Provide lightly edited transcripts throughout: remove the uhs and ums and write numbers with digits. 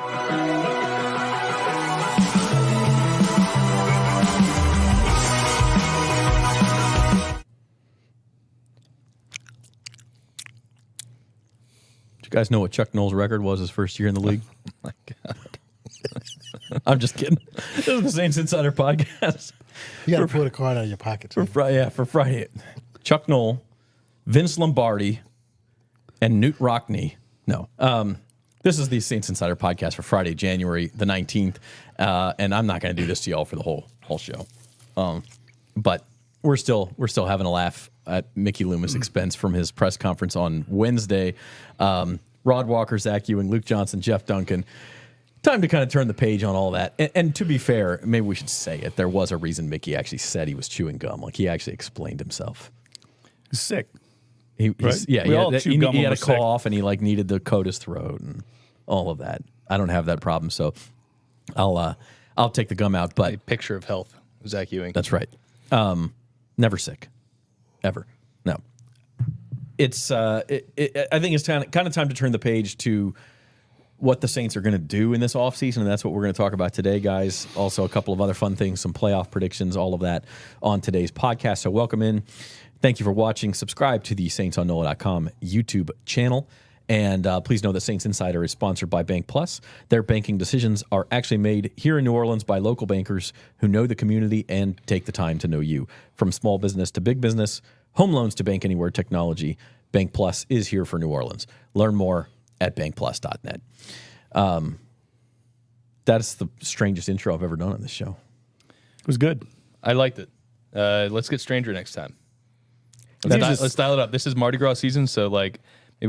You guys know what Chuck Noll's record was his first year in the league? Oh my God. I'm just kidding. This is the Saints Insider Podcast. You got to pull the card out of your pocket. For Friday. Chuck Noll, Vince Lombardi, and Newt Rockne. No. This is the Saints Insider Podcast for Friday, January the 19th. And I'm not going to do this to y'all for the whole show. But we're still having a laugh at Mickey Loomis' expense from his press conference on Wednesday. Rod Walker, Zach Ewing, Luke Johnson, Jeff Duncan. Time to kind of turn the page on all that. And to be fair, maybe we should say it. There was a reason Mickey actually said he was chewing gum. Like, he actually explained himself. He's sick. He had a sick. cough, and he needed to coat his throat and all of that. I don't have that problem, so I'll take the gum out. But A picture of health, Zach Ewing. that's right. Never sick, ever. No. It's I think it's kind of time to turn the page to what the Saints are going to do in this offseason, and that's what we're going to talk about today, guys. Also, a couple of other fun things, some playoff predictions, all of that on today's podcast. So welcome in. Thank you for watching. Subscribe to the Saints on NOLA.com YouTube channel. And please know that Saints Insider is sponsored by Bank Plus. Their banking decisions are actually made here in New Orleans by local bankers who know the community and take the time to know you. From small business to big business, home loans to bank anywhere technology, Bank Plus is here for New Orleans. Learn more at bankplus.net. That's the strangest intro I've ever done on this show. It was good. I liked it. Let's get stranger next time. Let's dial it up. This is Mardi Gras season, so maybe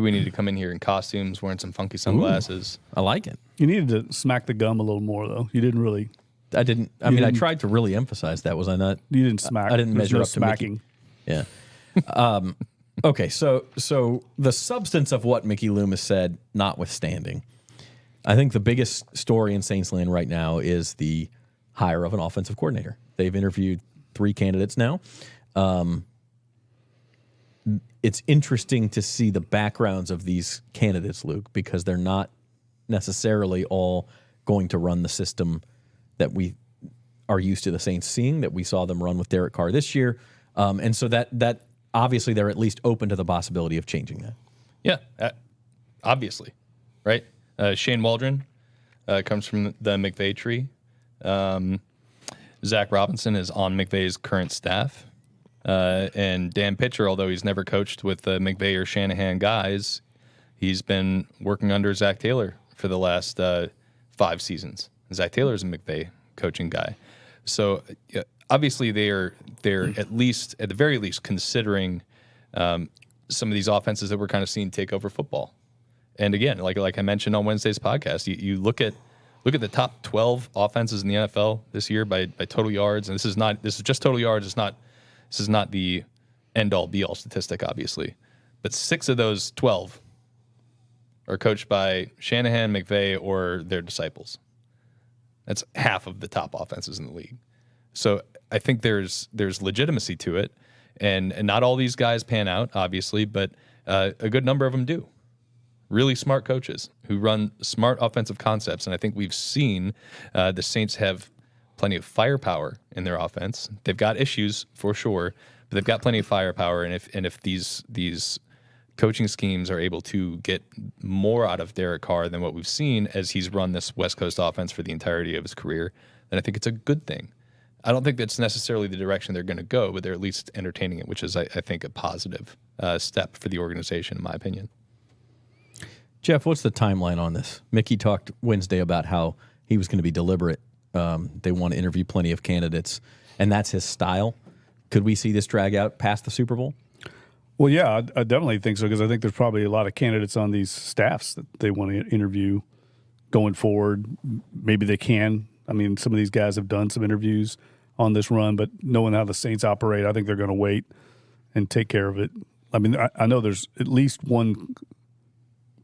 we need to come in here in costumes, wearing some funky sunglasses. I like it. You needed to smack the gum a little more, though. You didn't really. I didn't. I tried to really emphasize that. Was I not? You didn't smack. I didn't There's measure no up to smacking. Mickey. Yeah. Okay, so the substance of what Mickey Loomis said, notwithstanding, I think the biggest story in Saints land right now is the hire of an offensive coordinator. They've interviewed 3 candidates now. It's interesting to see the backgrounds of these candidates, Luke, because they're not necessarily all going to run the system that we are used to the Saints seeing, that we saw them run with Derek Carr this year. And so that obviously they're at least open to the possibility of changing that. Yeah, obviously, right? Shane Waldron comes from the McVay tree. Zach Robinson is on McVay's current staff. And Dan Pitcher, although he's never coached with the McVay or Shanahan guys, he's been working under Zach Taylor for the last 5 seasons. Zach Taylor's a McVay coaching guy. So obviously they're at the very least considering some of these offenses that we're kind of seeing take over football. And again, like I mentioned on Wednesday's podcast, you look at the top 12 offenses in the NFL this year by total yards, and this is just total yards. This is not the end-all, be-all statistic, obviously. But 6 of those 12 are coached by Shanahan, McVay, or their disciples. That's half of the top offenses in the league. So I think there's legitimacy to it. And not all these guys pan out, obviously, but a good number of them do. Really smart coaches who run smart offensive concepts. And I think we've seen the Saints have plenty of firepower in their offense. They've got issues for sure, but they've got plenty of firepower. And if these coaching schemes are able to get more out of Derek Carr than what we've seen as he's run this West Coast offense for the entirety of his career, then I think it's a good thing. I don't think that's necessarily the direction they're going to go, but they're at least entertaining it, which is, I think, a positive step for the organization, in my opinion. Jeff, what's the timeline on this? Mickey talked Wednesday about how he was going to be deliberate. They want to interview plenty of candidates, and that's his style. Could we see this drag out past the Super Bowl? Well, yeah, I definitely think so, because I think there's probably a lot of candidates on these staffs that they want to interview going forward. Maybe they can. I mean, some of these guys have done some interviews on this run, but knowing how the Saints operate, I think they're going to wait and take care of it. I mean, I know there's at least one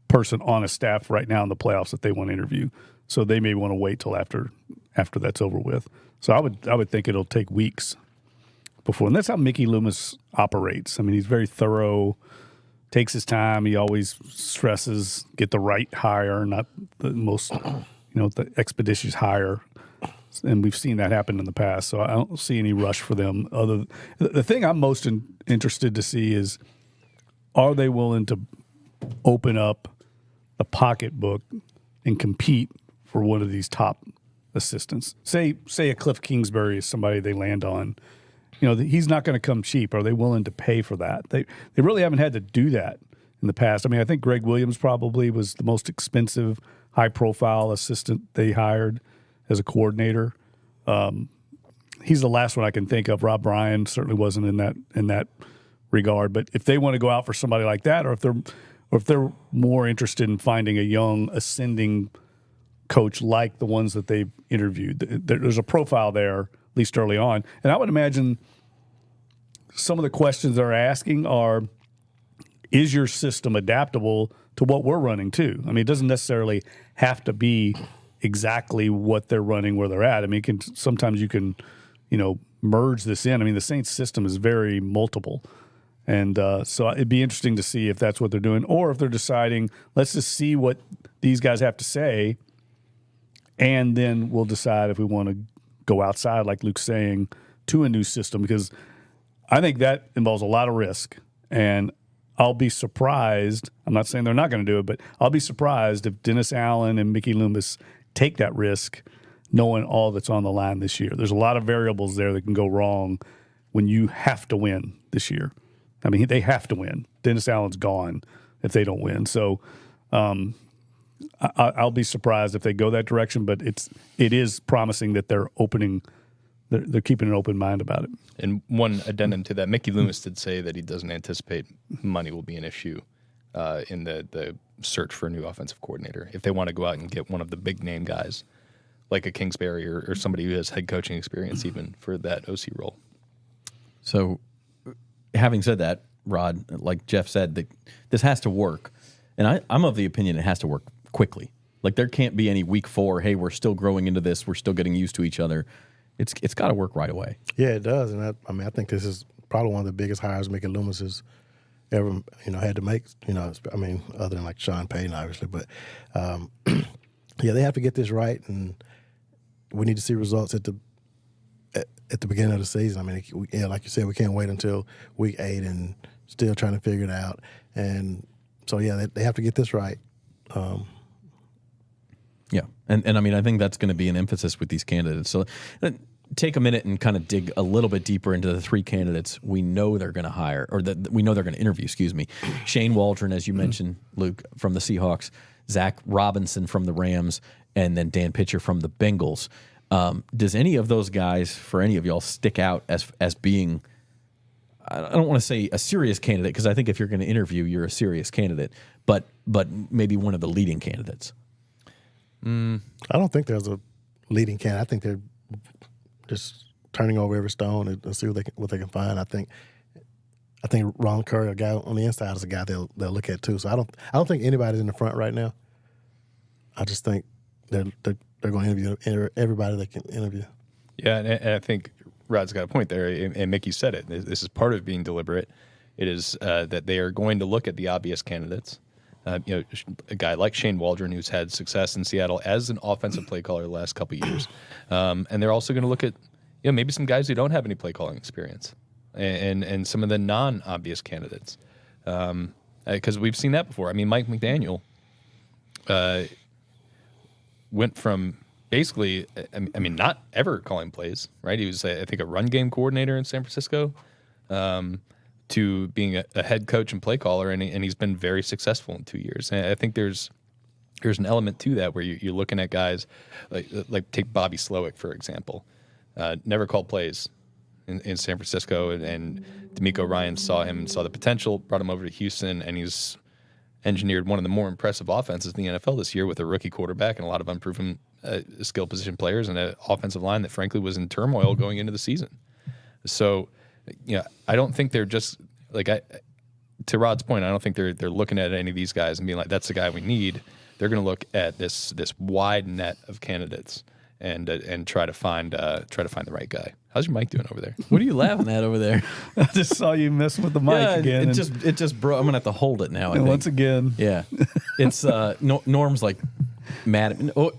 person on a staff right now in the playoffs that they want to interview, so they may want to wait till after that's over with. So I would think it'll take weeks before, and that's how Mickey Loomis operates. I mean, he's very thorough, takes his time. He always stresses get the right hire, not the most the expeditious hire. And we've seen that happen in the past, so I don't see any rush for them. The thing I'm most interested to see is, are they willing to open up the pocketbook and compete for one of these top assistants? Say a Cliff Kingsbury is somebody they land on. He's not going to come cheap. Are they willing to pay for that? They really haven't had to do that in the past. I mean, I think Greg Williams probably was the most expensive, high-profile assistant they hired as a coordinator. He's the last one I can think of. Rob Bryan certainly wasn't in that regard. But if they want to go out for somebody like that, or if they're more interested in finding a young ascending coach like the ones that they've interviewed, there's a profile there, at least early on. And I would imagine some of the questions they're asking are, is your system adaptable to what we're running too? I mean, it doesn't necessarily have to be exactly what they're running where they're at. I mean, sometimes you can, merge this in. I mean, the Saints system is very multiple. And so it'd be interesting to see if that's what they're doing, or if they're deciding, let's just see what these guys have to say, and then we'll decide if we want to go outside, like Luke's saying, to a new system, because I think that involves a lot of risk. And I'll be surprised, I'm not saying they're not going to do it, but I'll be surprised if Dennis Allen and Mickey Loomis take that risk, knowing all that's on the line this year. There's a lot of variables there that can go wrong when you have to win this year. I mean, they have to win. Dennis Allen's gone if they don't win. So I'll be surprised if they go that direction, but it is promising that they're keeping an open mind about it. And one addendum to that, Mickey Loomis did say that he doesn't anticipate money will be an issue in the search for a new offensive coordinator. If they want to go out and get one of the big name guys, like a Kingsbury or somebody who has head coaching experience even for that OC role. So having said that, Rod, like Jeff said, this has to work. And I'm of the opinion it has to work quickly. Like, there can't be any week 4, hey, we're still growing into this, we're still getting used to each other. It's got to work right away. Yeah, it does. And I think this is probably one of the biggest hires Mickey Loomis has ever, had to make, other than like Sean Payton, obviously. But, yeah, they have to get this right, and we need to see results at the beginning of the season. I mean, like you said, we can't wait until week 8 and still trying to figure it out. And so, yeah, they have to get this right. Yeah. And I mean, I think that's going to be an emphasis with these candidates. So take a minute and kind of dig a little bit deeper into the 3 candidates we know they're going to hire, or that we know they're going to interview, Shane Waldron, as you mentioned, Luke, from the Seahawks, Zach Robinson from the Rams, and then Dan Pitcher from the Bengals. Does any of those guys, for any of y'all, stick out as being, I don't want to say a serious candidate, because I think if you're going to interview, you're a serious candidate, but maybe one of the leading candidates? I don't think there's a leading candidate. I think they're just turning over every stone and see what they can find. I think Ron Curry, a guy on the inside, is a guy they'll look at too. So I don't think anybody's in the front right now. I just think they're going to interview everybody they can interview. Yeah, and I think Rod's got a point there, and Mickey said it. This is part of being deliberate. It is that they are going to look at the obvious candidates. A guy like Shane Waldron, who's had success in Seattle as an offensive play caller the last couple of years. And they're also going to look at maybe some guys who don't have any play calling experience and some of the non-obvious candidates. Because we've seen that before. I mean, Mike McDaniel went from basically, not ever calling plays, right? He was, I think, a run game coordinator in San Francisco, to being a head coach and play caller, and he's been very successful in 2 years. And I think there's an element to that where you're looking at guys like take Bobby Slowick, for example. Never called plays in San Francisco, and D'Amico Ryans saw him and saw the potential, brought him over to Houston, and he's engineered one of the more impressive offenses in the NFL this year with a rookie quarterback and a lot of unproven skill position players and an offensive line that frankly was in turmoil going into the season. So, I don't think they're just to Rod's point, I don't think they're looking at any of these guys and being like, that's the guy we need. They're going to look at this wide net of candidates and try to find the right guy. How's your mic doing over there? What are you laughing at over there? I just saw you mess with the mic again. It just broke. I'm going to have to hold it now, I think. Once again. Yeah. It's Norm's like mad at me. Oh,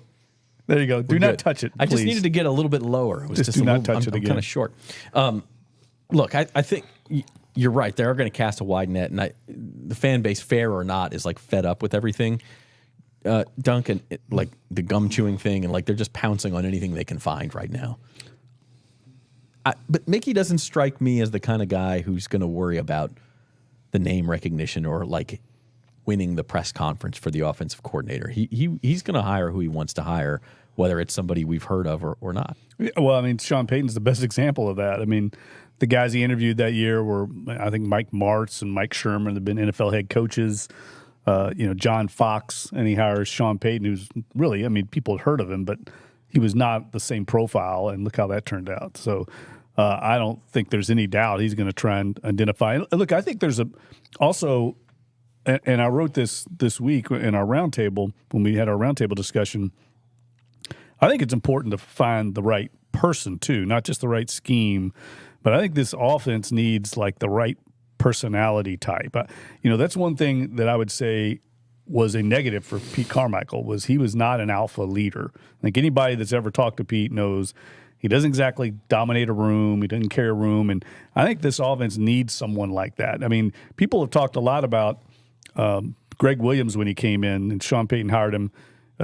There you go. Do not touch it, I just please. needed to get a little bit lower. It was Just just do a not little, touch it I'm again. kind of short. Look, I think you're right. They are going to cast a wide net, and the fan base, fair or not, is like fed up with everything. Duncan, like the gum chewing thing, and like they're just pouncing on anything they can find right now. But Mickey doesn't strike me as the kind of guy who's going to worry about the name recognition or like winning the press conference for the offensive coordinator. He's going to hire who he wants to hire, whether it's somebody we've heard of or not. Well, I mean, Sean Payton's the best example of that. I mean, the guys he interviewed that year were, I think, Mike Martz and Mike Sherman have been NFL head coaches. John Fox, and he hires Sean Payton, who's really, I mean, people had heard of him, but he was not the same profile, and look how that turned out. So I don't think there's any doubt he's going to try and identify. And look, I think there's also, and I wrote this week in our roundtable, when we had our roundtable discussion, I think it's important to find the right person too, not just the right scheme, but I think this offense needs like the right personality type. That's one thing that I would say was a negative for Pete Carmichael was he was not an alpha leader. I think anybody that's ever talked to Pete knows he doesn't exactly dominate a room. He doesn't carry a room. And I think this offense needs someone like that. I mean, people have talked a lot about Greg Williams when he came in and Sean Payton hired him.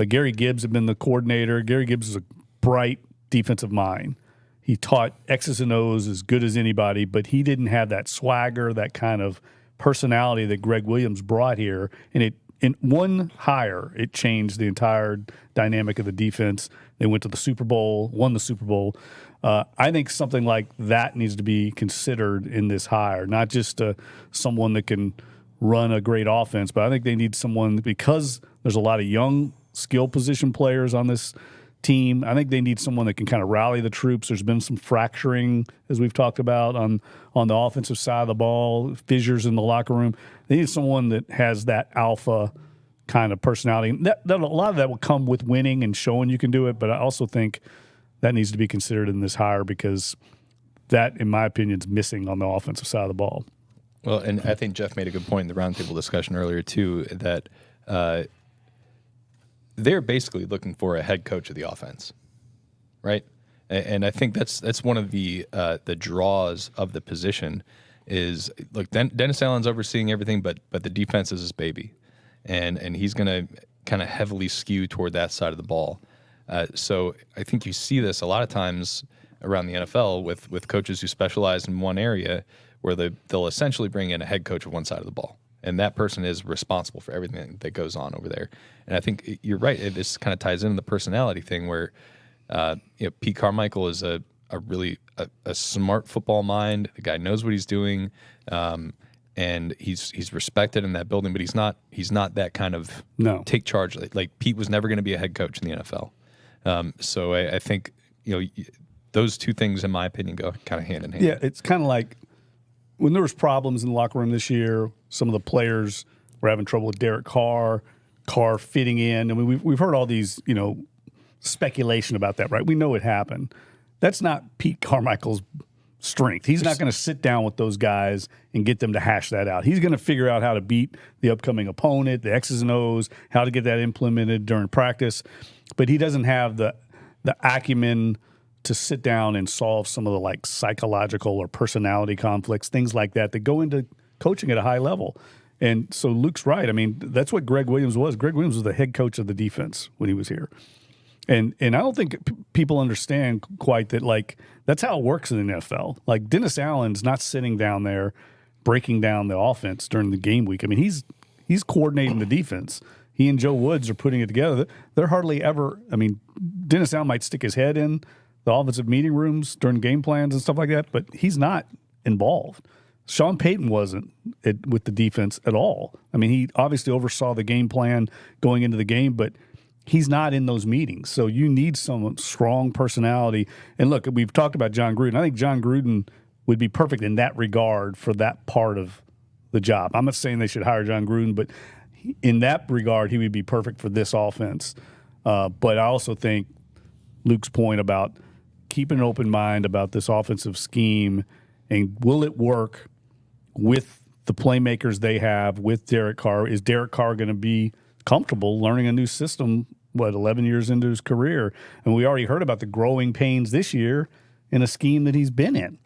Gary Gibbs had been the coordinator. Gary Gibbs is a bright defensive mind. He taught X's and O's as good as anybody, but he didn't have that swagger, that kind of personality that Greg Williams brought here. And in one hire, it changed the entire dynamic of the defense. They went to the Super Bowl, won the Super Bowl. I think something like that needs to be considered in this hire, not just someone that can run a great offense, but I think they need someone, because there's a lot of young skill position players on this team. I think they need someone that can kind of rally the troops. There's been some fracturing, as we've talked about, on the offensive side of the ball, fissures in the locker room. They need someone that has that alpha kind of personality. That a lot of that will come with winning and showing you can do it, but I also think that needs to be considered in this hire because that, in my opinion, is missing on the offensive side of the ball. Well, and I think Jeff made a good point in the roundtable discussion earlier, too, that they're basically looking for a head coach of the offense, right? And I think that's one of the draws of the position is, look, Dennis Allen's overseeing everything, but the defense is his baby, and he's going to kind of heavily skew toward that side of the ball. So I think you see this a lot of times around the NFL with coaches who specialize in one area, where they'll essentially bring in a head coach of one side of the ball. And that person is responsible for everything that goes on over there. And I think you're right. This kind of ties into the personality thing where Pete Carmichael is a really smart football mind. The guy knows what he's doing, and he's respected in that building. But he's not that kind of take charge. Like Pete was never going to be a head coach in the NFL. So I think those two things, in my opinion, go kind of hand in hand. Yeah, it's kind of like when there was problems in the locker room this year. Some of the players were having trouble with Derek Carr fitting in. I mean, we've heard all these, speculation about that, right? We know it happened. That's not Pete Carmichael's strength. He's not going to sit down with those guys and get them to hash that out. He's going to figure out how to beat the upcoming opponent, the X's and O's, how to get that implemented during practice. But he doesn't have the acumen to sit down and solve some of the like psychological or personality conflicts, things like that go into coaching at a high level. And so Luke's right. I mean, that's what Greg Williams was. Greg Williams was the head coach of the defense when he was here. And I don't think people understand quite that, like, that's how it works in the NFL. Like, Dennis Allen's not sitting down there breaking down the offense during the game week. I mean, he's coordinating the defense. He and Joe Woods are putting it together. They're hardly ever – I mean, Dennis Allen might stick his head in the offensive meeting rooms during game plans and stuff like that, but he's not involved. Sean Payton wasn't with the defense at all. I mean, he obviously oversaw the game plan going into the game, but he's not in those meetings. So you need some strong personality. And look, we've talked about John Gruden. I think John Gruden would be perfect in that regard for that part of the job. I'm not saying they should hire John Gruden, but in that regard, he would be perfect for this offense. But I also think Luke's point about keeping an open mind about this offensive scheme and will it work with the playmakers they have with Derek Carr? Is Derek Carr going to be comfortable learning a new system 11 years into his career. And we already heard about the growing pains this year in a scheme that he's been in.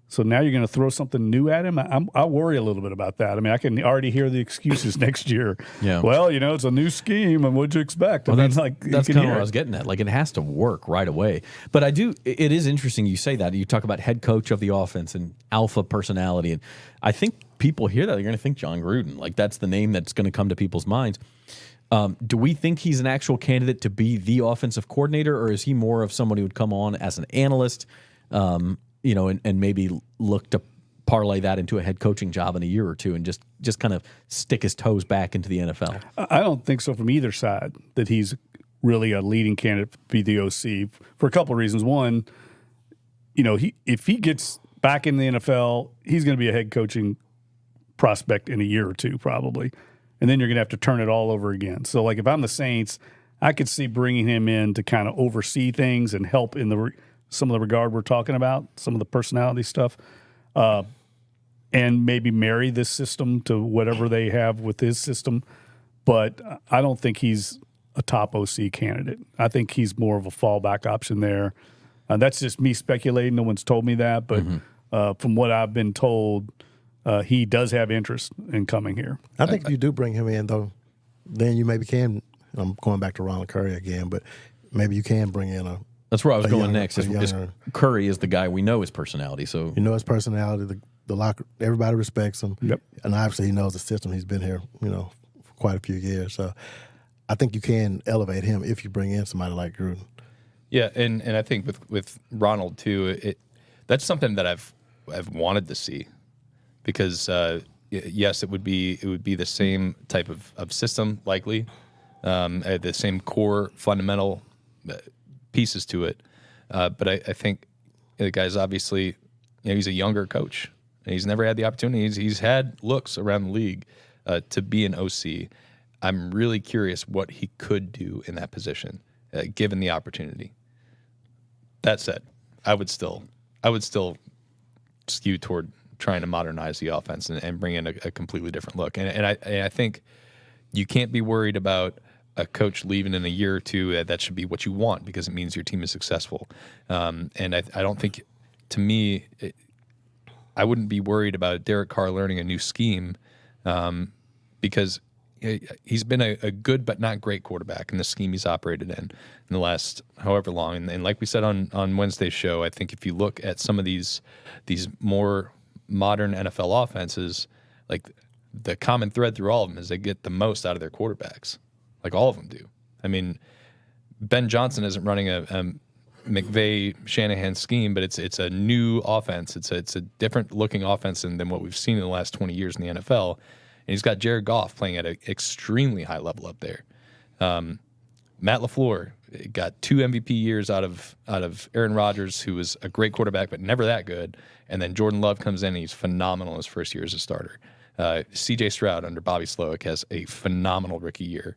So now you're going to throw something new at him. I worry a little bit about that. I mean, I can already hear the excuses next year. Yeah. Well, it's a new scheme, and what'd you expect? Well, that's kind of what I was getting at. Like, it has to work right away. But it is interesting you say that. You talk about head coach of the offense and alpha personality. And I think people hear that, they're going to think John Gruden. Like, that's the name that's going to come to people's minds. Do we think he's an actual candidate to be the offensive coordinator, or is he more of someone who would come on as an analyst, and maybe look to parlay that into a head coaching job in a year or two and just kind of stick his toes back into the NFL? I don't think so from either side, that he's really a leading candidate to be the OC for a couple of reasons. One, if he gets back in the NFL, he's going to be a head coaching prospect in a year or two probably. And then you're going to have to turn it all over again. So, like, if I'm the Saints, I could see bringing him in to kind of oversee things and help in some of the regard we're talking about, some of the personality stuff, and maybe marry this system to whatever they have with his system. But I don't think he's a top OC candidate. I think he's more of a fallback option there. That's just me speculating. No one's told me that. But from what I've been told, he does have interest in coming here. I think if you do bring him in, though, then you maybe can. I'm going back to Ronald Curry again, but maybe you can bring in a. That's where I was going next. Younger, Curry is the guy we know his personality. So his personality, the locker, everybody respects him. Yep. And obviously he knows the system. He's been here, for quite a few years. So I think you can elevate him if you bring in somebody like Gruden. Yeah, and I think with Ronald too, that's something that I've wanted to see, because yes, it would be the same type of system likely, the same core fundamental pieces to it, but I think the guy's obviously he's a younger coach and he's never had the opportunity. He's had looks around the league to be an OC. I'm really curious what he could do in that position given the opportunity. That said, I would still skew toward trying to modernize the offense and bring in a completely different look. And I think you can't be worried about a coach leaving in a year or two. That should be what you want, because it means your team is successful. And I don't think, to me, I wouldn't be worried about Derek Carr learning a new scheme, because he's been a good but not great quarterback in the scheme he's operated in the last however long. And like we said on Wednesday's show, I think if you look at some of these more modern NFL offenses, like, the common thread through all of them is they get the most out of their quarterbacks. Like, all of them do. I mean, Ben Johnson isn't running a McVay Shanahan scheme, but it's a new offense. It's a different looking offense than what we've seen in the last 20 years in the NFL. And he's got Jared Goff playing at an extremely high level up there. Matt LaFleur got 2 MVP years out of Aaron Rodgers, who was a great quarterback but never that good. And then Jordan Love comes in and he's phenomenal in his first year as a starter. C.J. Stroud under Bobby Slowick has a phenomenal rookie year.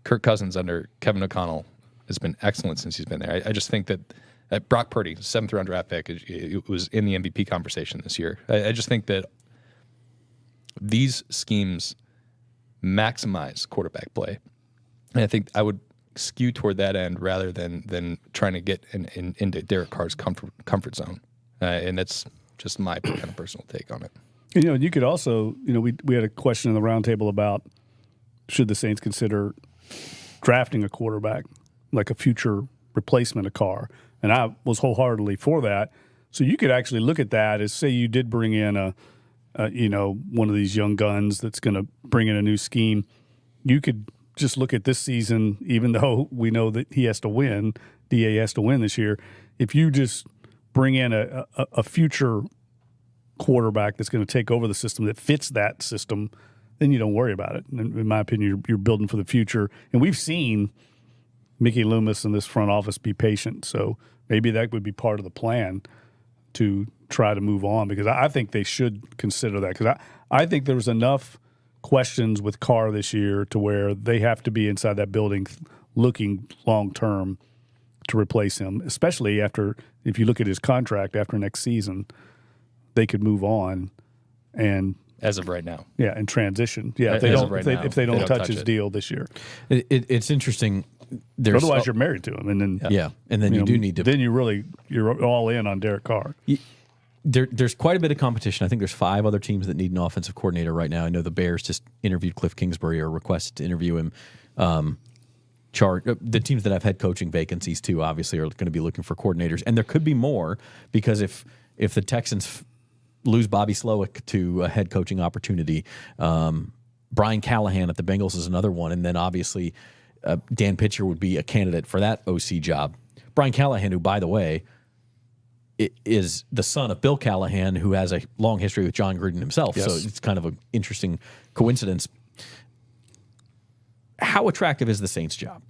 Kirk Cousins under Kevin O'Connell has been excellent since he's been there. I just think that Brock Purdy, 7th-round draft pick, it was in the MVP conversation this year. I just think that these schemes maximize quarterback play. And I think I would skew toward that end rather than trying to get into Derek Carr's comfort zone. And that's just my kind of personal take on it. You could also, we had a question in the roundtable about, should the Saints consider drafting a quarterback, like a future replacement of Carr? And I was wholeheartedly for that. So you could actually look at that as, say you did bring in one of these young guns that's going to bring in a new scheme. You could just look at this season, even though we know that he has to win, DA has to win this year. If you just bring in a future quarterback that's going to take over the system that fits that system, then you don't worry about it. In my opinion, you're building for the future. And we've seen Mickey Loomis and this front office be patient. So maybe that would be part of the plan to try to move on, because I think they should consider that, because I think there was enough questions with Carr this year to where they have to be inside that building looking long-term to replace him, especially if you look at his contract after next season, they could move on and as of right now. Yeah, and transition. Yeah, if they don't touch his deal this year. It's interesting there's Otherwise, you're married to him, and then and then you do need to. Then you're all in on Derek Carr. There's quite a bit of competition. I think there's 5 other teams that need an offensive coordinator right now. I know the Bears just interviewed Cliff Kingsbury or requested to interview him. The teams that have head coaching vacancies too, obviously, are going to be looking for coordinators, and there could be more because if the Texans lose Bobby Slowick to a head coaching opportunity, Brian Callahan at the Bengals is another one, and then obviously Dan Pitcher would be a candidate for that OC job. Brian Callahan, who by the way is the son of Bill Callahan, who has a long history with John Gruden himself. Yes. So it's kind of an interesting coincidence. How attractive is the Saints' job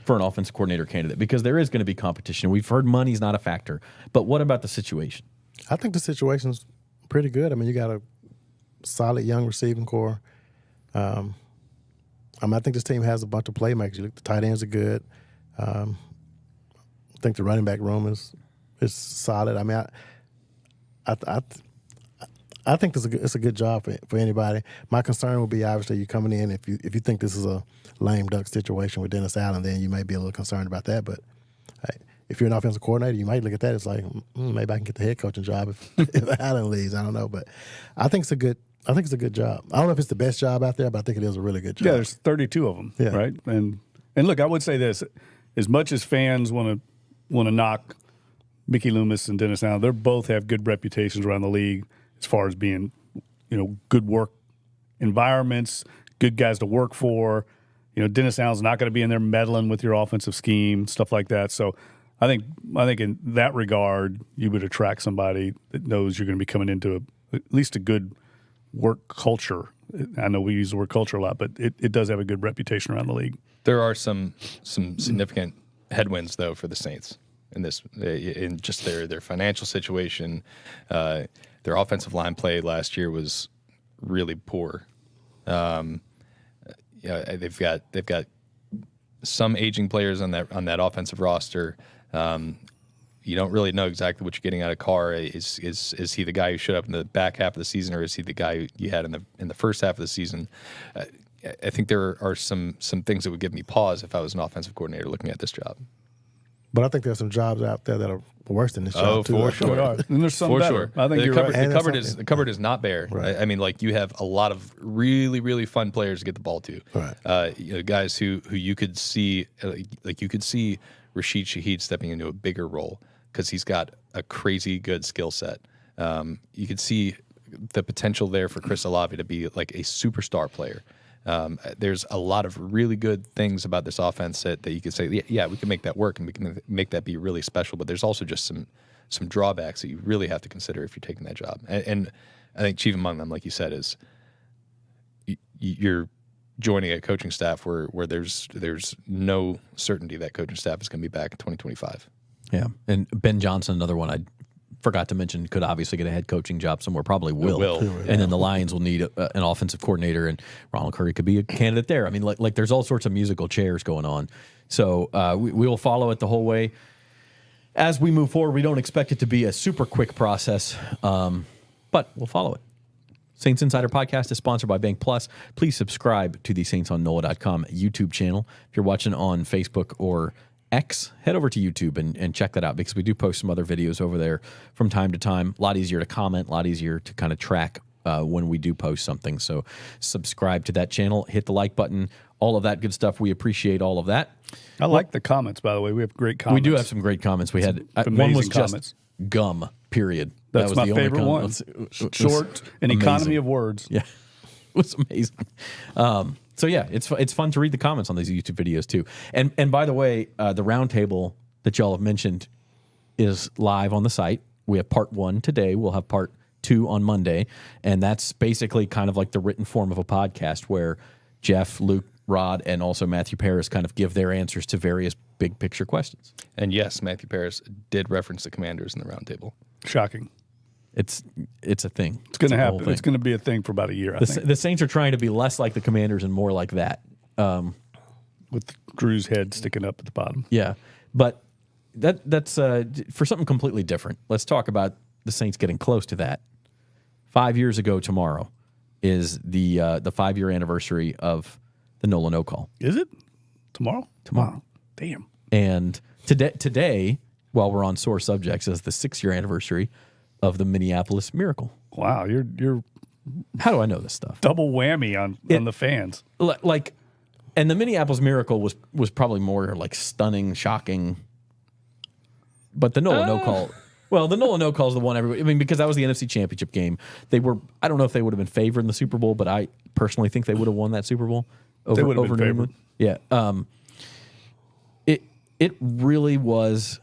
for an offensive coordinator candidate? Because there is going to be competition. We've heard money's not a factor. But what about the situation? I think the situation's pretty good. I mean, you got a solid young receiving core. I think this team has a bunch of playmakers. You look, the tight ends are good. I think the running back room is solid. I mean, I think it's a good job for anybody. My concern would be obviously you coming in if you think this is a lame duck situation with Dennis Allen, then you may be a little concerned about that. But if you're an offensive coordinator, you might look at that as like maybe I can get the head coaching job if Allen leaves. I don't know, but I think it's a good job. I don't know if it's the best job out there, but I think it is a really good job. Yeah, there's 32 of them, right? And look, I would say this: as much as fans want to knock Mickey Loomis and Dennis Allen, they both have good reputations around the league as far as being, good work environments, good guys to work for. Dennis Allen's not going to be in there meddling with your offensive scheme, stuff like that. So I think in that regard, you would attract somebody that knows you're going to be coming into at least a good work culture. I know we use the word culture a lot, but it does have a good reputation around the league. There are some significant headwinds though for the Saints in just their financial situation. Their offensive line play last year was really poor. They've got some aging players on that offensive roster. You don't really know exactly what you're getting out of Carr. Is he the guy who showed up in the back half of the season, or is he the guy you had in the first half of the season? I think there are some things that would give me pause if I was an offensive coordinator looking at this job. But I think there's some jobs out there that are worse than this job too. For sure. And there's some For better. sure. I think you're right. The cupboard is not bare. Right. I mean, like you have a lot of really, really fun players to get the ball to. Right. Guys who you could see, you could see Rashid Shaheed stepping into a bigger role because he's got a crazy good skill set. You could see the potential there for Chris Olave to be like a superstar player. There's a lot of really good things about this offense that you could say, yeah, we can make that work and we can make that be really special. But there's also just some drawbacks that you really have to consider if you're taking that job. And I think chief among them, like you said, is you're joining a coaching staff where there's no certainty that coaching staff is going to be back in 2025. Yeah, and Ben Johnson, another one I forgot to mention, could obviously get a head coaching job somewhere, probably will. And then the Lions will need an offensive coordinator, and Ronald Curry could be a candidate there. I mean, like there's all sorts of musical chairs going on. So we will follow it the whole way. As we move forward, we don't expect it to be a super quick process, but we'll follow it. Saints Insider Podcast is sponsored by Bank Plus. Please subscribe to the Saints on NOLA.com YouTube channel. If you're watching on Facebook or X, head over to YouTube and check that out, because we do post some other videos over there from time to time. A lot easier to comment, a lot easier to kind of track when we do post something. So subscribe to that channel, hit the like button, all of that good stuff. We appreciate all of that. I like the comments, by the way. We have great comments. We do have some great comments. We had one was just gum, period. That's that was my the only favorite one. Short, an economy of words. Yeah, it was amazing. So yeah, it's fun to read the comments on these YouTube videos too. And by the way, the roundtable that y'all have mentioned is live on the site. We have part 1 today. We'll have part 2 on Monday, and that's basically kind of like the written form of a podcast where Jeff, Luke, Rod, and also Matthew Paris kind of give their answers to various big picture questions. And yes, Matthew Paris did reference the Commanders in the roundtable. Shocking. It's a thing. It's going to happen. It's going to be a thing for about a year, I think. The Saints are trying to be less like the Commanders and more like that. With Drew's head sticking up at the bottom. Yeah, but that's for something completely different. Let's talk about the Saints getting close to that. 5 years ago tomorrow is the 5-year anniversary of the NOLA no call. Is it? Tomorrow? Tomorrow. Wow. Damn. And today, while we're on sore subjects, is the 6-year anniversary of the Minneapolis Miracle. Wow, you're How do I know this stuff? double whammy on the fans. Like, and the Minneapolis Miracle was probably more like stunning, shocking. But the NOLA no call. Well, the NOLA no call is the one everybody. I mean, because that was the NFC Championship game. They were. I don't know if they would have been favored in the Super Bowl, but I personally think they would have won that Super Bowl They would have over been New England. favored. Yeah. It really was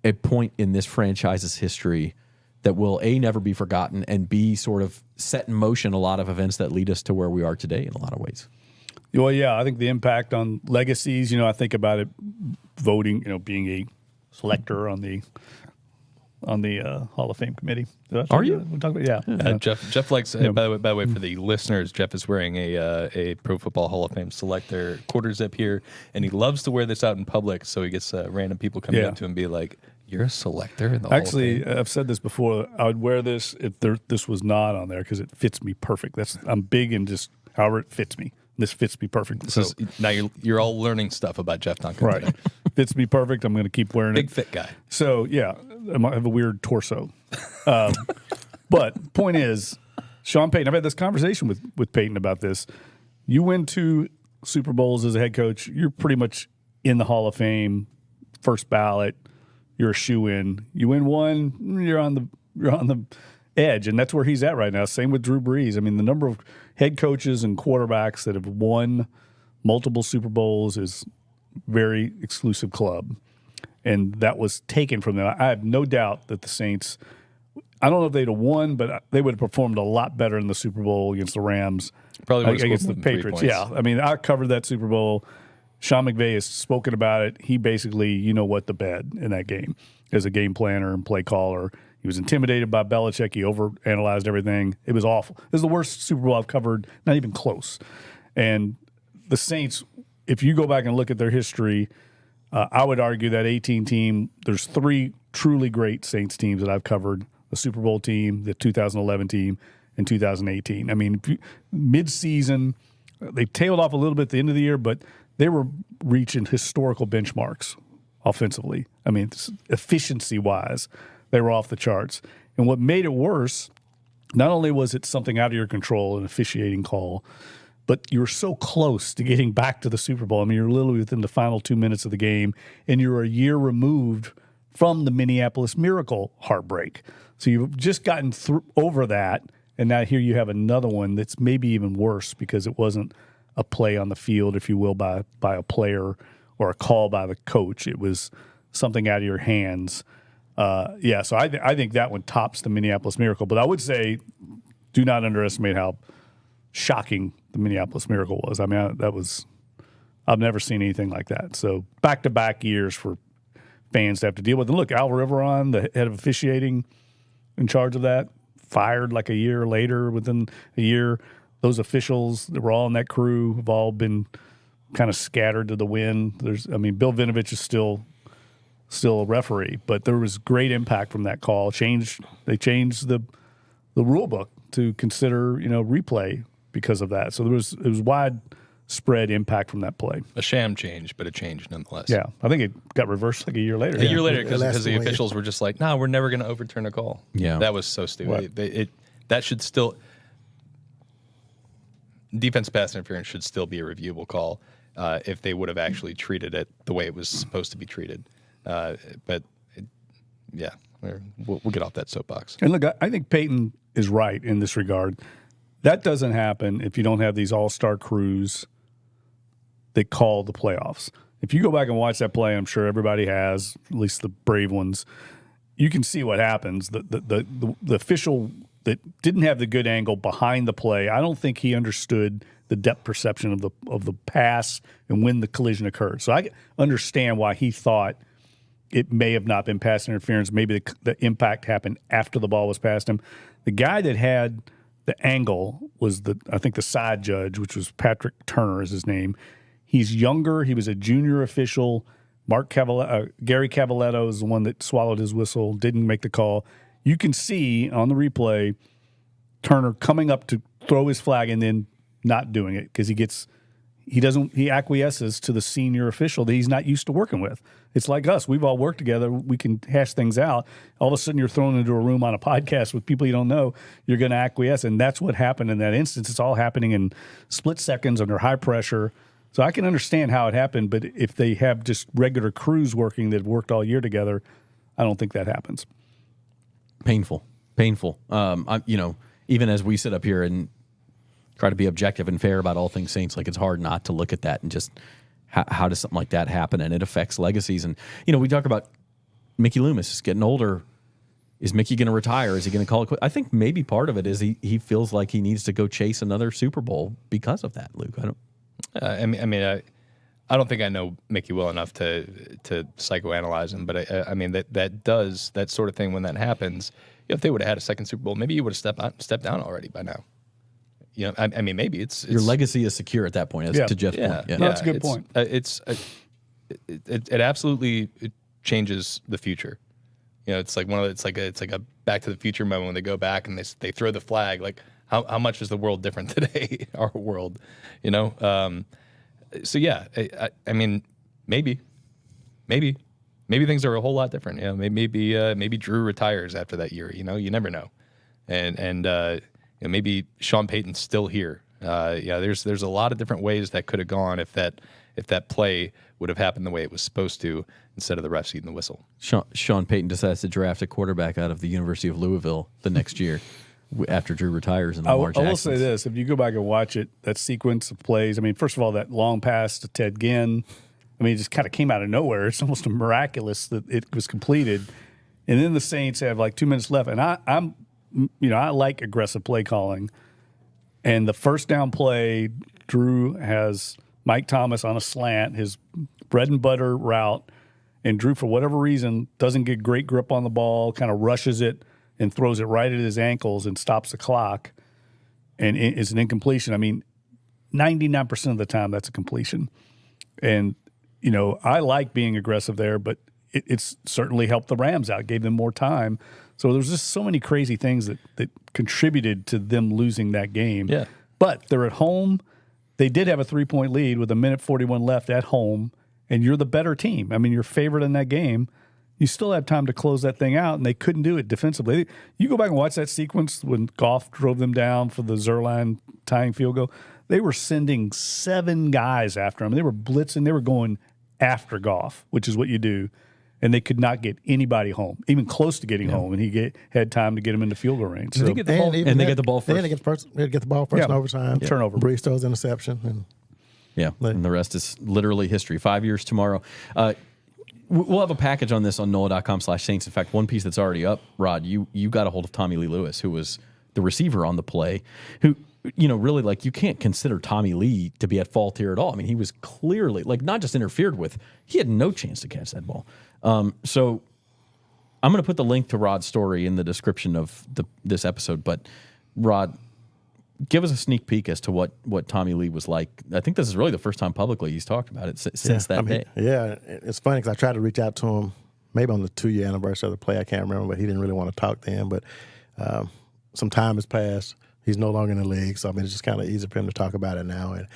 a point in this franchise's history that will A, never be forgotten, and B, sort of set in motion a lot of events that lead us to where we are today in a lot of ways. Well, yeah, I think the impact on legacies, I think about it voting, being a selector on the Hall of Fame committee. Are you? We'll talk about, yeah. Jeff likes. By the way, for the listeners, Jeff is wearing a Pro Football Hall of Fame selector quarter zip here, and he loves to wear this out in public. So he gets random people coming up to him and be like, "You're a selector in the Actually, Hall of Fame?" I've said this before. I would wear this if this was not on there because it fits me perfect. I'm big and just however it fits me. This fits me perfect. Now you're all learning stuff about Jeff Duncan. Right. Today. Fits me perfect. I'm going to keep wearing Big it. fit guy. So, yeah, I might have a weird torso. But point is, Sean Payton, I've had this conversation with Payton about this. You win 2 Super Bowls as a head coach, you're pretty much in the Hall of Fame, first ballot. You're a shoe-in. You win 1, you're on the edge, and that's where he's at right now. Same with Drew Brees. I mean, the number of head coaches and quarterbacks that have won multiple Super Bowls is very exclusive club, and that was taken from them. I have no doubt that the Saints, I don't know if they'd have won, but they would have performed a lot better in the Super Bowl against the Rams. Probably would have against scored the more than 3 Patriots. points. Yeah, I mean, I covered that Super Bowl. Sean McVay has spoken about it. He basically, what the bed in that game as a game planner and play caller. He was intimidated by Belichick. He overanalyzed everything. It was awful. It was the worst Super Bowl I've covered, not even close. And the Saints, if you go back and look at their history, I would argue that 18 team, there's 3 truly great Saints teams that I've covered, the Super Bowl team, the 2011 team, and 2018. I mean, mid-season, they tailed off a little bit at the end of the year, but they were reaching historical benchmarks offensively. I mean, efficiency-wise, they were off the charts. And what made it worse, not only was it something out of your control, an officiating call, but you were so close to getting back to the Super Bowl. I mean, you're literally within the final 2 minutes of the game, and you're a year removed from the Minneapolis Miracle heartbreak. So you've just gotten over that, and now here you have another one that's maybe even worse because it wasn't a play on the field, if you will, by a player or a call by the coach. It was something out of your hands. So I think that one tops the Minneapolis Miracle. But I would say do not underestimate how shocking the Minneapolis Miracle was. I mean, I've never seen anything like that. So back-to-back years for fans to have to deal with. And look, Al Riveron, the head of officiating in charge of that, fired like a year later, within a year. Those officials that were all in that crew have all been kind of scattered to the wind. Bill Vinovich is still a referee, but there was great impact from that call. They changed the rule book to consider, replay because of that. So it was widespread impact from that play. A sham change, but a change nonetheless. Yeah, I think it got reversed like a year later. A year later, Yeah, because the officials were just like, "No, we're never going to overturn a call." Yeah, that was so stupid. That should still defense pass interference should still be a reviewable call if they would have actually treated it the way it was supposed to be treated. We'll get off that soapbox. And look, I think Peyton is right in this regard. That doesn't happen if you don't have these all-star crews that call the playoffs. If you go back and watch that play, I'm sure everybody has, at least the brave ones, you can see what happens. The official that didn't have the good angle behind the play, I don't think he understood the depth perception of the pass and when the collision occurred. So I understand why he thought it may have not been pass interference. Maybe the impact happened after the ball was past him. The guy that had the angle was I think the side judge, which was Patrick Turner is his name. He's younger. He was a junior official. Gary Cavaletto is the one that swallowed his whistle, didn't make the call. You can see on the replay Turner coming up to throw his flag and then not doing it because he acquiesces to the senior official that he's not used to working with. It's like us. We've all worked together. We can hash things out. All of a sudden, you're thrown into a room on a podcast with people you don't know. You're going to acquiesce, and that's what happened in that instance. It's all happening in split seconds under high pressure. So I can understand how it happened, but if they have just regular crews working that have worked all year together, I don't think that happens. Painful. Even as we sit up here and try to be objective and fair about all things Saints, like it's hard not to look at that and just how does something like that happen, and it affects legacies. And we talk about Mickey Loomis is getting older. Is Mickey going to retire? Is he going to call it quit? I think maybe part of it is he feels like he needs to go chase another Super Bowl because of that. Luke, I don't think I know Mickey well enough to psychoanalyze him, but that sort of thing when that happens. If they would have had a second Super Bowl, maybe he would have stepped down already by now. Maybe it's your legacy is secure at that point. To Jeff's point, No, that's a good point. It absolutely changes the future. It's like it's like a Back to the Future moment when they go back and they throw the flag. Like how much is the world different today? Our world, So yeah, maybe things are a whole lot different. Maybe Drew retires after that year. You never know, and maybe Sean Payton's still here. There's a lot of different ways that could have gone if that play would have happened the way it was supposed to instead of the refs eating the whistle. Sean Payton decides to draft a quarterback out of the University of Louisville the next year after Drew retires. And Lamar Jackson. I will say this: if you go back and watch it, that sequence of plays. First of all, that long pass to Ted Ginn. It just kind of came out of nowhere. It's almost miraculous that it was completed. And then the Saints have like 2 minutes left, and I like aggressive play calling. And the first down play, Drew has Mike Thomas on a slant, his bread and butter route, and Drew, for whatever reason, doesn't get great grip on the ball, kind of rushes it and throws it right at his ankles and stops the clock, and it's an incompletion. 99% of the time that's a completion. And, I like being aggressive there, but it's certainly helped the Rams out, gave them more time. So there's just so many crazy things that contributed to them losing that game. Yeah. But they're at home. They did have a 3-point lead with 1:41 left at home, and you're the better team. You're favored in that game. You still have time to close that thing out, and they couldn't do it defensively. You go back and watch that sequence when Goff drove them down for the Zerline tying field goal. They were sending 7 guys after him. They were blitzing. They were going after Goff, which is what you do. And they could not get anybody home, even close to getting home. And he had time to get him into field goal range. So, they get the ball first. They had to get the ball first in overtime. Yeah. Turnover. Brees throws interception. And the rest is literally history. 5 years tomorrow. We'll have a package on this on NOLA.com/Saints. In fact, one piece that's already up, Rod, you got a hold of Tommy Lee Lewis, who was the receiver on the play, who, really, you can't consider Tommy Lee to be at fault here at all. He was clearly, not just interfered with, he had no chance to catch that ball. So I'm going to put the link to Rod's story in the description of this episode. But, Rod, give us a sneak peek as to what Tommy Lee was like. I think this is really the first time publicly he's talked about it since that day. Yeah, it's funny because I tried to reach out to him maybe on the 2-year anniversary of the play. I can't remember, but he didn't really want to talk then. But some time has passed. He's no longer in the league, so it's just kind of easy for him to talk about it now. And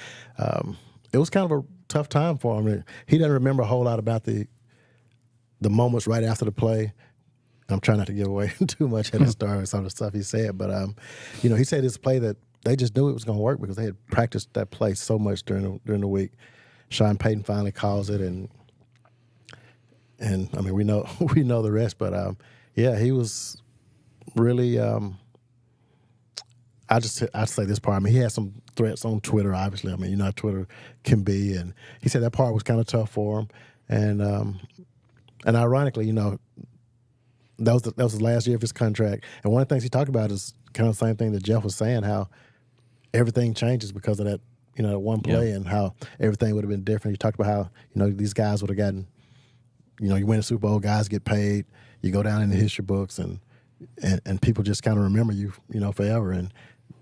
it was kind of a tough time for him. He doesn't remember a whole lot about the moments right after the play. I'm trying not to give away too much at the start of some of the stuff he said, but he said this play that they just knew it was going to work because they had practiced that play so much during the week. Sean Payton finally calls it, and we know the rest. But he was really. I'd say this part. He had some threats on Twitter. Obviously, how Twitter can be, and he said that part was kind of tough for him. And ironically, that was the last year of his contract. And one of the things he talked about is kind of the same thing that Jeff was saying, how everything changes because of that, that one play, and how everything would have been different. He talked about how, these guys would have gotten, you win a Super Bowl, guys get paid, you go down in the history books, and people just kind of remember you, forever. And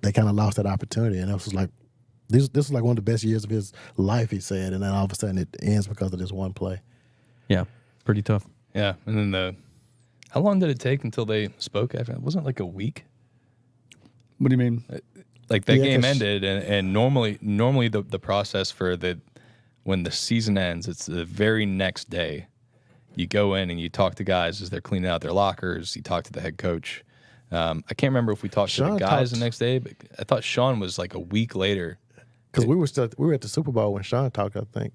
they kind of lost that opportunity. And this was like one of the best years of his life, he said. And then all of a sudden it ends because of this one play. Yeah, pretty tough. Yeah, and then how long did it take until they spoke after? It wasn't like a week. What do you mean? like that Yeah, game 'cause- ended, and normally the process for when the season ends, it's the very next day. You go in and you talk to guys as they're cleaning out their lockers. You talk to the head coach. I can't remember if we talked to the Sean guys the talked- next day, but I thought Sean was like a week later. Because we were at the Super Bowl when Sean talked. I think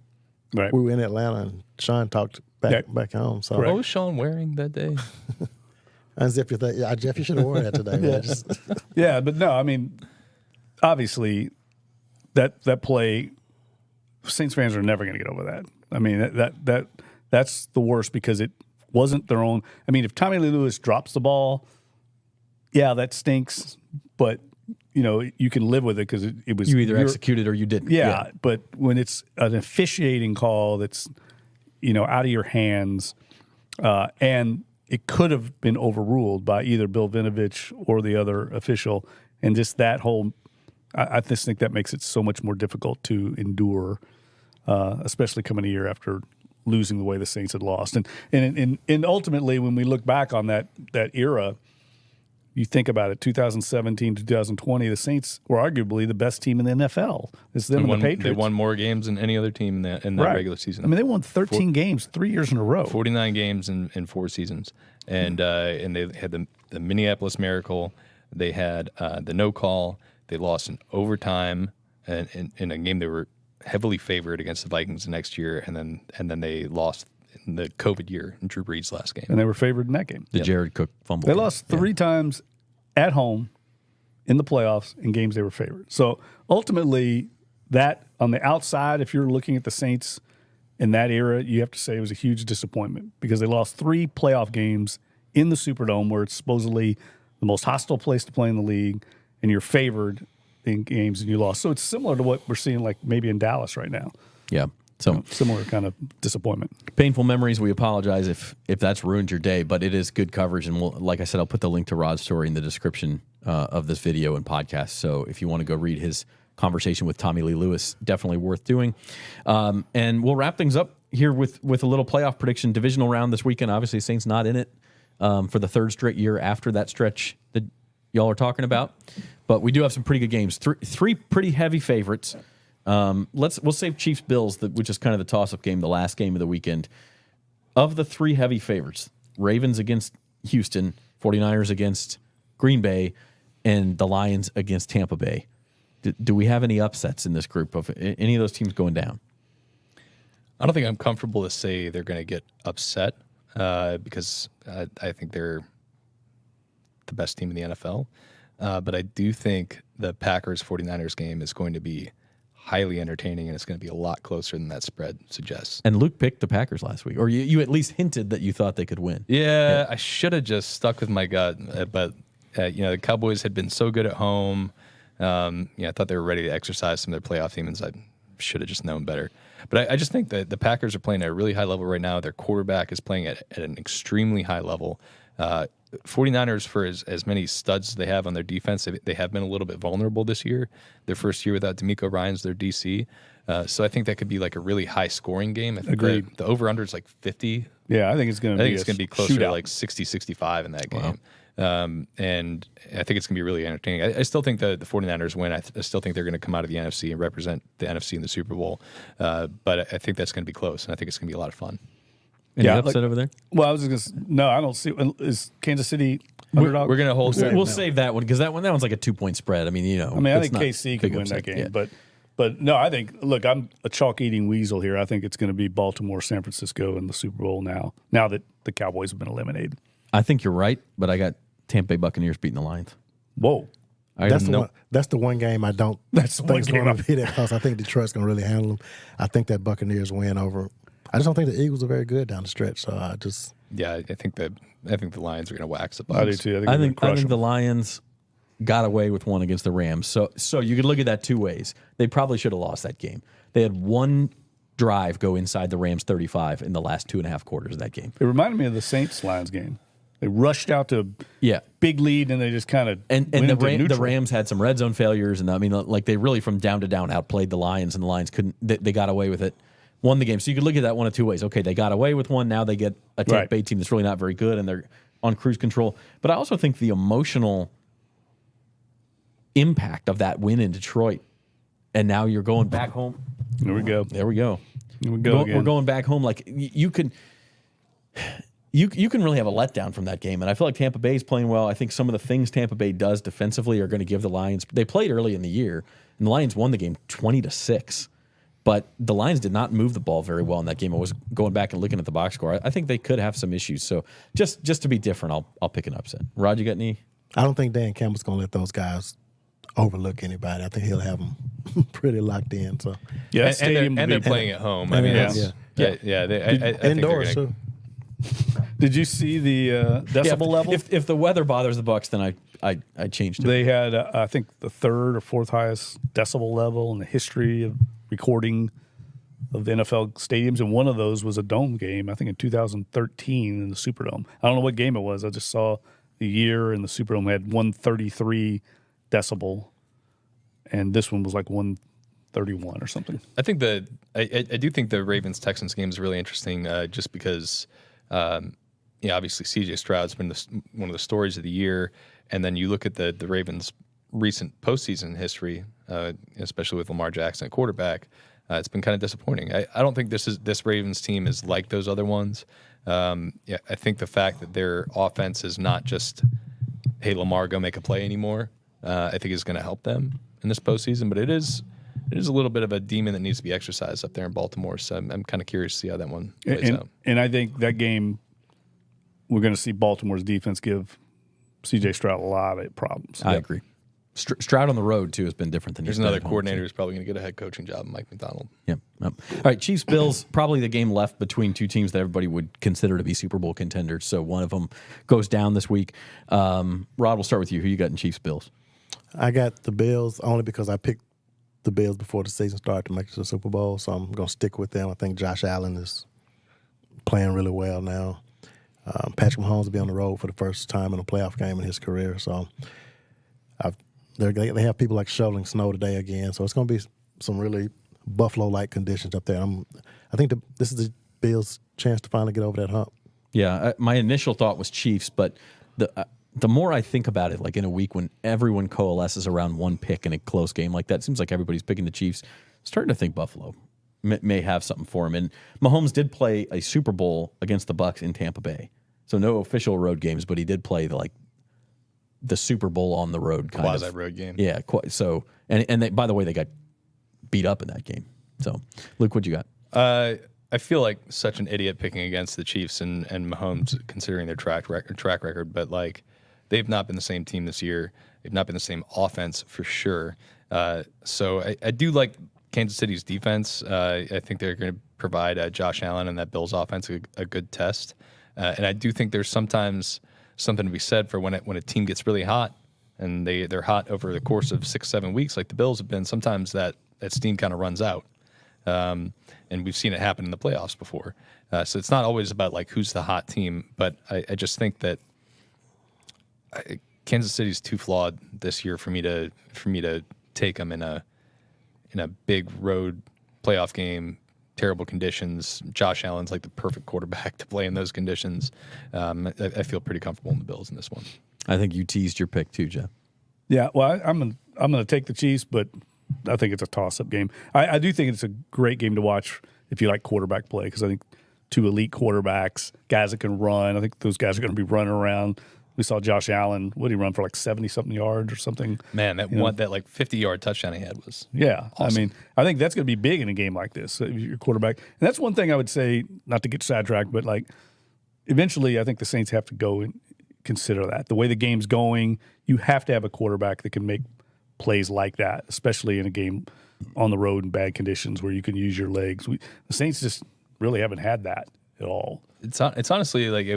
Right. we were in Atlanta and Sean talked back home. So What was Sean wearing that day? unzip your thing. Yeah, Jeff, you should have worn that today. Man. Just, Yeah, but no, I mean, obviously, that play, Saints fans are never going to get over that. I mean, that's the worst because it wasn't their own. I mean, if Tommy Lee Lewis drops the ball, yeah, that stinks. But you can live with it because it was You either executed or you didn't. Yeah, but when it's an officiating call that's out of your hands, and it could have been overruled by either Bill Vinovich or the other official, and just that whole, I just think that makes it so much more difficult to endure, especially coming a year after losing the way the Saints had lost, and ultimately when we look back on that era. You think about it, 2017 to 2020, the Saints were arguably the best team in the NFL. It's them and the Patriots. They won more games than any other team in that regular season. I mean, they won 13 games 3 years in a row. 49 games in 4 seasons. And they had the Minneapolis Miracle. They had the no call. They lost in overtime in a game they were heavily favored against the Vikings the next year. And then they lost in the COVID year in Drew Brees' last game. And they were favored in that game. The Jared Cook fumble. They lost 3 times at home in the playoffs in games they were favored. So ultimately, that on the outside, if you're looking at the Saints in that era, you have to say it was a huge disappointment because they lost 3 playoff games in the Superdome, where it's supposedly the most hostile place to play in the league, and you're favored in games and you lost. So it's similar to what we're seeing, like maybe in Dallas right now. Yeah. So Similar kind of disappointment. painful memories. We apologize if that's ruined your day, but it is good coverage. And like I said, I'll put the link to Rod's story in the description of this video and podcast. So if you want to go read his conversation with Tommy Lee Lewis, definitely worth doing. And we'll wrap things up here with a little playoff prediction. Divisional round this weekend. Obviously, Saints not in it for the 3rd straight year after that stretch that y'all are talking about. But we do have some pretty good games. Three pretty heavy favorites. We'll save Chiefs Bills, which is kind of the toss-up game, the last game of the weekend. Of the 3 heavy favorites, Ravens against Houston, 49ers against Green Bay, and the Lions against Tampa Bay. Do we have any upsets in this group of any of those teams going down? I don't think I'm comfortable to say they're going to get upset because I think they're the best team in the NFL. But I do think the Packers-49ers game is going to be highly entertaining, and it's going to be a lot closer than that spread suggests. And Luke picked the Packers last week, or you at least hinted that you thought they could win. Yeah. I should have just stuck with my gut, but the Cowboys had been so good at home. I thought they were ready to exercise some of their playoff demons. I should have just known better. But I just think that the Packers are playing at a really high level right now. Their quarterback is playing at an extremely high level. 49ers, for as many studs as they have on their defense, they have been a little bit vulnerable this year. Their first year without D'Amico Ryans, their DC. So I think that could be like a really high-scoring game. I think Agreed. the over-under is like 50. Yeah, I think it's going to be closer to shootout. like 60-65 in that game. And I think it's going to be really entertaining. I still think the 49ers win. I still think they're going to come out of the NFC and represent the NFC in the Super Bowl. But I think that's going to be close, and I think it's going to be a lot of fun. Any Yeah, upset over there? Well, I was just going to no, I don't see. Is Kansas City underdog? We're going to hold. We'll save that one because that one's like a 2-point spread. I mean, I it's think not KC big could win upset. that game, Yeah. but no, I think. Look, I'm a chalk eating weasel here. I think it's going to be Baltimore, San Francisco in the Super Bowl now. Now that the Cowboys have been eliminated. I think you're right, but I got Tampa Bay Buccaneers beating the Lions. Whoa, that's the one game I don't That's the one think is game going to be that close. I think Detroit's going to really handle them. I think that Buccaneers win over. I just don't think the Eagles are very good down the stretch. So I just I think the Lions are going to wax the Bucs. I do too. I think the Lions got away with one against the Rams. So you could look at that 2 ways. They probably should have lost that game. They had one drive go inside the Rams 35 in the last 2.5 quarters of that game. It reminded me of the Saints-Lions game. They rushed out to Yeah. big lead and they just kind of And the Rams had some red zone failures, and I mean, like they really from down to down outplayed the Lions, and the Lions couldn't. They got away with it, won the game. So you could look at that one of 2 ways. Okay, they got away with one. Now they get a Tampa Bay team that's really not very good, and they're on cruise control. But I also think the emotional impact of that win in Detroit. And now you're going back home. There we go. There we go. Here we go again. We're going back home. Like you can really have a letdown from that game. And I feel like Tampa Bay's playing well. I think some of the things Tampa Bay does defensively are going to give the Lions. They played early in the year, and the Lions won the game 20-6. But the Lions did not move the ball very well in that game. I was going back and looking at the box score. I think they could have some issues. So just to be different, I'll pick an upset. Rod, you got any? I don't think Dan Campbell's going to let those guys overlook anybody. I think he'll have them pretty locked in. So Yeah, and they're playing at home. I mean, Yeah. I think indoors they're too. Did you see the decibel level? If the weather bothers the Bucs, then I changed it. They had, I think, the third or fourth highest decibel level in the history of recording of the NFL stadiums, and one of those was a dome game, I think in 2013 in the Superdome. I don't know what game it was. I just saw the year, and the Superdome had 133 decibel, and this one was like 131 or something. I think I do think the Ravens-Texans game is really interesting just because, obviously C.J. Stroud's been one of the stories of the year, and then you look at the Ravens' recent postseason history, especially with Lamar Jackson at quarterback, it's been kind of disappointing. I don't think this Ravens team is like those other ones. I think the fact that their offense is not just, hey, Lamar, go make a play anymore, I think is going to help them in this postseason. But it is a little bit of a demon that needs to be exercised up there in Baltimore. So I'm kind of curious to see how that one plays out. And I think that game, we're going to see Baltimore's defense give C.J. Stroud a lot of problems. I agree. Stroud on the road, too, has been different than There's he's been another at home, coordinator who's probably going to get a head coaching job, Mike McDonald. Yep. All right, Chiefs-Bills, probably the game left between two teams that everybody would consider to be Super Bowl contenders. So one of them goes down this week. Rod, we'll start with you. Who you got in Chiefs-Bills? I got the Bills only because I picked the Bills before the season started to make it to the Super Bowl, so I'm going to stick with them. I think Josh Allen is playing really well now. Patrick Mahomes will be on the road for the first time in a playoff game in his career, so they have people like shoveling snow today again, so it's going to be some really Buffalo-like conditions up there. I think this is the Bills' chance to finally get over that hump. Yeah, my initial thought was Chiefs, but the more I think about it, like in a week when everyone coalesces around one pick in a close game like that, it seems like everybody's picking the Chiefs. Starting to think Buffalo may have something for him. And Mahomes did play a Super Bowl against the Bucs in Tampa Bay, so no official road games, but he did play the Super Bowl on the road kind of quasi-road game. Yeah, so and they, by the way, they got beat up in that game. So, Luke, what you got? I feel like such an idiot picking against the Chiefs and Mahomes, considering their track record, but like they've not been the same team this year. They've not been the same offense for sure. So I do like Kansas City's defense. I think they're going to provide Josh Allen and that Bills offense a good test. And I do think there's sometimes something to be said for when a team gets really hot and they're hot over the course of 6-7 weeks, like the Bills have been. Sometimes that steam kind of runs out. And we've seen it happen in the playoffs before. So it's not always about like who's the hot team, but I just think that Kansas City's too flawed this year for me to take them in a big road playoff game, terrible conditions. Josh Allen's like the perfect quarterback to play in those conditions. I feel pretty comfortable in the Bills in this one. I think you teased your pick too, Jeff. Yeah, well, I'm going to take the Chiefs, but I think it's a toss-up game. I do think it's a great game to watch if you like quarterback play, because I think two elite quarterbacks, guys that can run. I think those guys are going to be running around. We saw Josh Allen. What did he run for, like 70-something yards or something? Man, that 50-yard touchdown he had was yeah. awesome. I mean, I think that's going to be big in a game like this. Your quarterback, and that's one thing I would say, not to get sidetracked, but like eventually, I think the Saints have to go and consider that the way the game's going. You have to have a quarterback that can make plays like that, especially in a game on the road in bad conditions where you can use your legs. The Saints just really haven't had that at all. It's honestly like it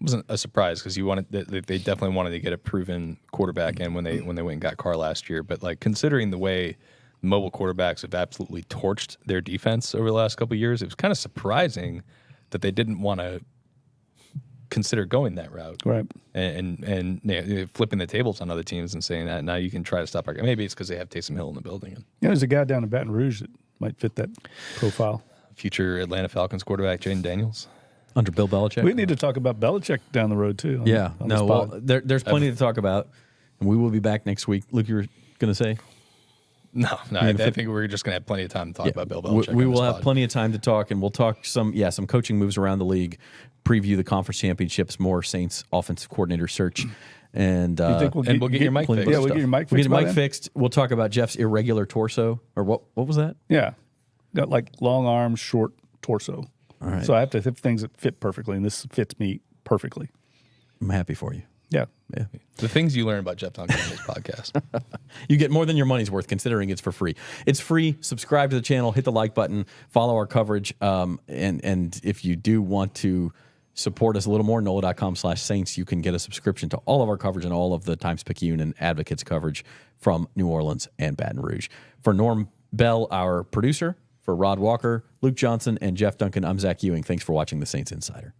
wasn't a surprise because they definitely wanted to get a proven quarterback in when they went and got Carr last year. But like considering the way mobile quarterbacks have absolutely torched their defense over the last couple of years, it was kind of surprising that they didn't want to consider going that route, right? And flipping the tables on other teams and saying that now you can try to stop our game. Maybe it's because they have Taysom Hill in the building. And there's a guy down in Baton Rouge that might fit that profile. Future Atlanta Falcons quarterback Jaden Daniels. Under Bill Belichick. We need to talk about Belichick down the road too. There's plenty to talk about. And we will be back next week. Luke, you were going to say? No, I think we're just going to have plenty of time to talk about Bill Belichick. We on will this have pod. plenty of time to talk, and we'll talk some coaching moves around the league, preview the conference championships, more Saints offensive coordinator search, and You think and we'll get your mic fixed. Yeah, we'll get your mic fixed. We'll get your by mic then? fixed. We'll talk about Jeff's irregular torso, or what was that? Yeah, got like long arms, short torso. All right. So I have to have things that fit perfectly, and this fits me perfectly. I'm happy for you. Yeah. Yeah. The things you learn about Jeff Duncan on this podcast. You get more than your money's worth, considering it's for free. It's free. Subscribe to the channel, hit the like button, follow our coverage, and if you do want to support us a little more, NOLA.com/Saints, you can get a subscription to all of our coverage and all of the Times-Picayune and Advocates coverage from New Orleans and Baton Rouge. For Norm Bell, our producer, for Rod Walker, Luke Johnson, and Jeff Duncan, I'm Zach Ewing. Thanks for watching the Saints Insider.